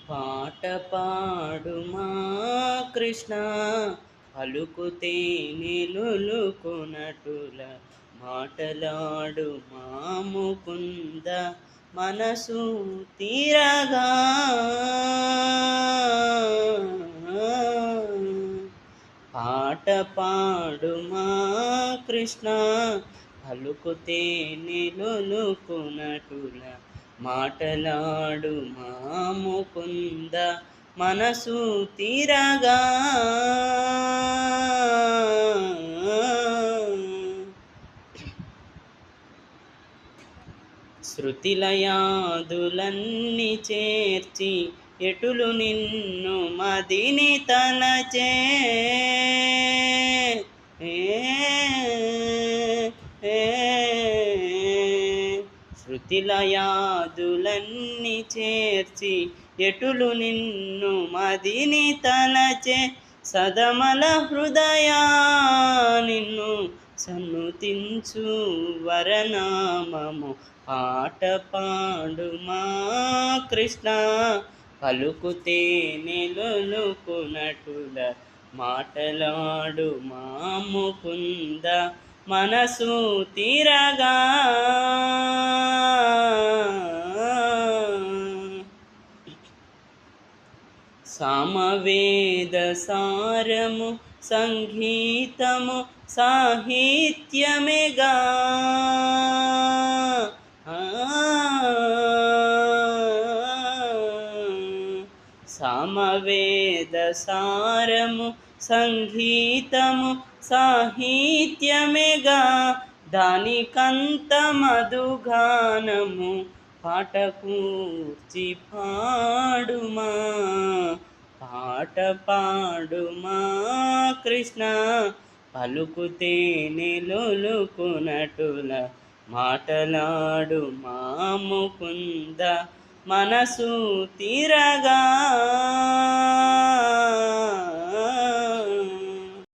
పాట పాడుమా కృష్ణ పలుకుతే నిలులుకునటుల మాటలాడు మా ముకుంద మనసు తీరగా పాట పాడుమా కృష్ణ పలుకుతే నిలులుకునటుల మాటలాడు మా ముకుంద మనసు తీరగా శృతిలయాదులన్నీ చేర్చి ఎటులు నిన్ను మదిని తలచే శృతిలయాదులన్నీ చేర్చి ఎటులు నిన్ను మదిని తలచే సదమల హృదయా నిన్ను సన్నుతించు వరనామము పాట పాడుమా కృష్ణ పలుకుతే నిలులుకునటుల మాటలాడు మా ముకుంద మనసు తీరగా సామవేద సారము సంగీతము సాహిత్యమేగా సామవేద సారము సంగీతము సాహిత్యమేగా దానికంత మధుగానము పాట కూర్చి పాడుమా పాట పాడుమా కృష్ణ పలుకుతే నిలులుకునటుల మాటలాడు మా ముకుంద మనసు తీరగా